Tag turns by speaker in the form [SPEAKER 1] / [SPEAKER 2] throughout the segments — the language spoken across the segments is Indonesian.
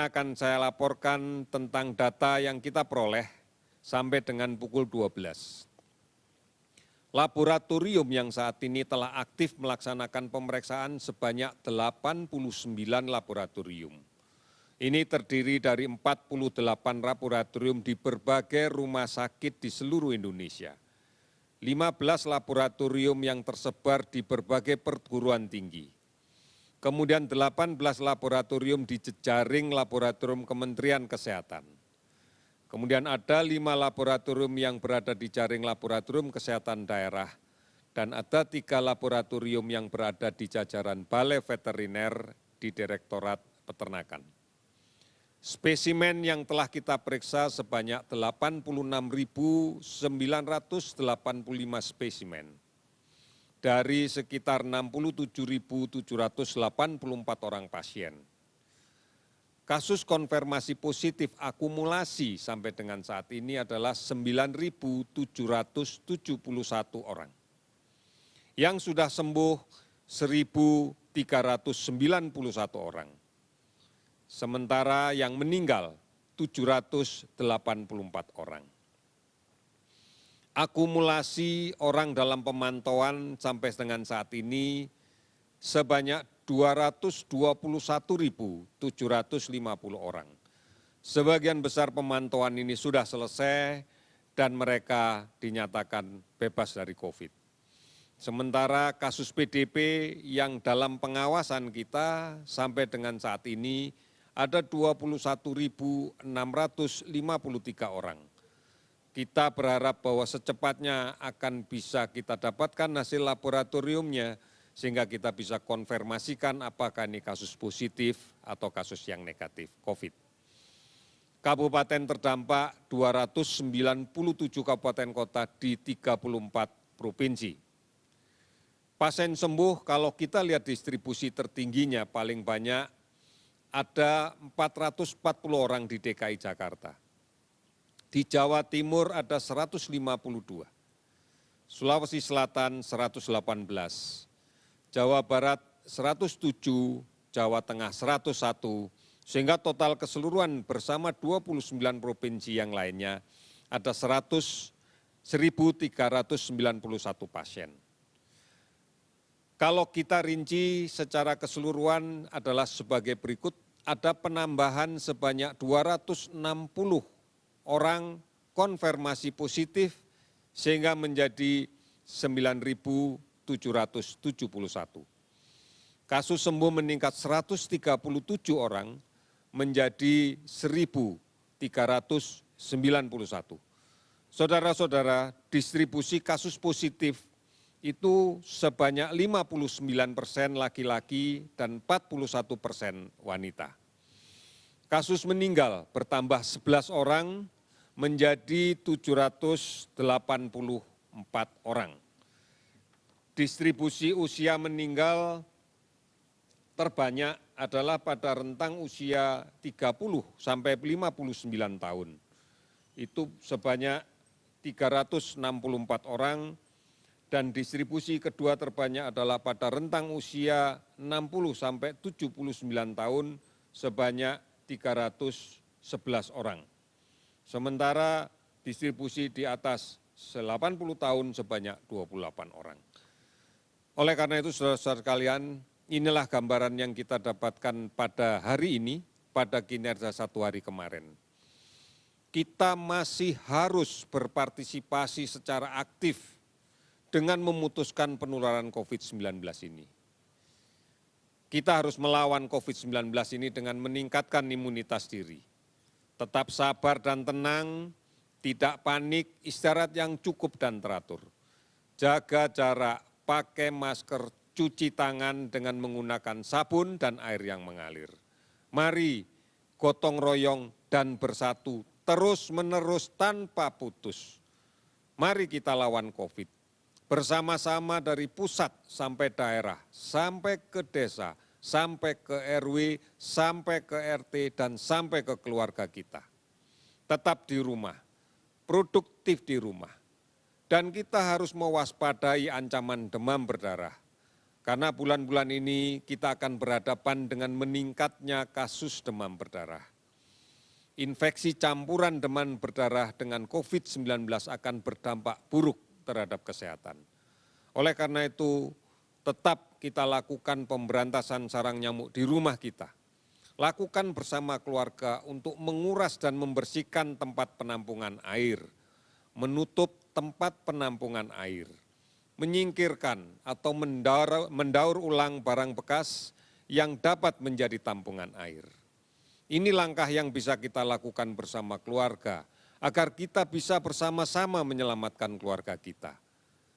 [SPEAKER 1] Akan saya laporkan tentang data yang kita peroleh sampai dengan pukul 12. Laboratorium yang saat ini telah aktif melaksanakan pemeriksaan sebanyak 89 laboratorium. Ini terdiri dari 48 laboratorium di berbagai rumah sakit di seluruh Indonesia. 15 laboratorium yang tersebar di berbagai perguruan tinggi. Kemudian 18 laboratorium di jejaring laboratorium Kementerian Kesehatan. Kemudian ada 5 laboratorium yang berada di jaring laboratorium kesehatan daerah dan ada 3 laboratorium yang berada di jajaran Balai Veteriner di Direktorat Peternakan. Spesimen yang telah kita periksa sebanyak 86.985 spesimen dari sekitar 67.784 orang pasien. Kasus konfirmasi positif akumulasi sampai dengan saat ini adalah 9.771 orang. Yang sudah sembuh 1.391 orang. Sementara yang meninggal 784 orang. Akumulasi orang dalam pemantauan sampai dengan saat ini sebanyak 221.750 orang. Sebagian besar pemantauan ini sudah selesai dan mereka dinyatakan bebas dari COVID. Sementara kasus PDP yang dalam pengawasan kita sampai dengan saat ini ada 21.653 orang. Kita berharap bahwa secepatnya akan bisa kita dapatkan hasil laboratoriumnya sehingga kita bisa konfirmasikan apakah ini kasus positif atau kasus yang negatif COVID. Kabupaten terdampak 297 kabupaten kota di 34 provinsi. Pasien sembuh kalau kita lihat distribusi tertingginya paling banyak ada 440 orang di DKI Jakarta. Di Jawa Timur ada 152, Sulawesi Selatan 118, Jawa Barat 107, Jawa Tengah 101, sehingga total keseluruhan bersama 29 provinsi yang lainnya ada 1.391 pasien. Kalau kita rinci secara keseluruhan adalah sebagai berikut, ada penambahan sebanyak 260 orang konfirmasi positif sehingga menjadi 9.771. Kasus sembuh meningkat 137 orang menjadi 1.391. Saudara-saudara, distribusi kasus positif itu sebanyak 59% laki-laki dan 41% wanita. Kasus meninggal bertambah 11 orang menjadi 784 orang. Distribusi usia meninggal terbanyak adalah pada rentang usia 30 sampai 59 tahun. Itu sebanyak 364 orang dan distribusi kedua terbanyak adalah pada rentang usia 60 sampai 79 tahun sebanyak 311 orang. Sementara distribusi di atas 80 tahun sebanyak 28 orang. Oleh karena itu saudara-saudara sekalian, inilah gambaran yang kita dapatkan pada hari ini, pada kinerja 1 hari kemarin. Kita masih harus berpartisipasi secara aktif dengan memutuskan penularan COVID-19 ini. Kita harus melawan COVID-19 ini dengan meningkatkan imunitas diri. Tetap sabar dan tenang, tidak panik, istirahat yang cukup dan teratur. Jaga jarak, pakai masker, cuci tangan dengan menggunakan sabun dan air yang mengalir. Mari gotong royong dan bersatu terus-menerus tanpa putus. Mari kita lawan COVID. Bersama-sama dari pusat sampai daerah, sampai ke desa, sampai ke RW, sampai ke RT, dan sampai ke keluarga kita. Tetap di rumah, produktif di rumah. Dan kita harus mewaspadai ancaman demam berdarah. Karena bulan-bulan ini kita akan berhadapan dengan meningkatnya kasus demam berdarah. infeksi campuran demam berdarah dengan COVID-19 akan berdampak buruk terhadap kesehatan. Oleh karena itu, tetap kita lakukan pemberantasan sarang nyamuk di rumah kita. Lakukan bersama keluarga untuk menguras dan membersihkan tempat penampungan air, menutup tempat penampungan air, menyingkirkan atau mendaur ulang barang bekas yang dapat menjadi tampungan air. Ini langkah yang bisa kita lakukan bersama keluarga agar kita bisa bersama-sama menyelamatkan keluarga kita.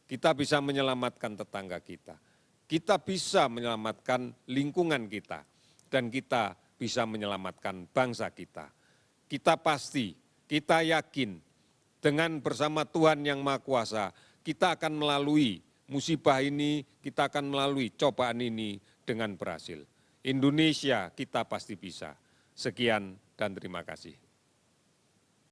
[SPEAKER 1] Kita bisa menyelamatkan tetangga kita. Kita bisa menyelamatkan lingkungan kita. Dan kita bisa menyelamatkan bangsa kita. Kita pasti, kita yakin dengan bersama Tuhan Yang Maha Kuasa, kita akan melalui musibah ini, kita akan melalui cobaan ini dengan berhasil. Indonesia kita pasti bisa. Sekian dan terima kasih.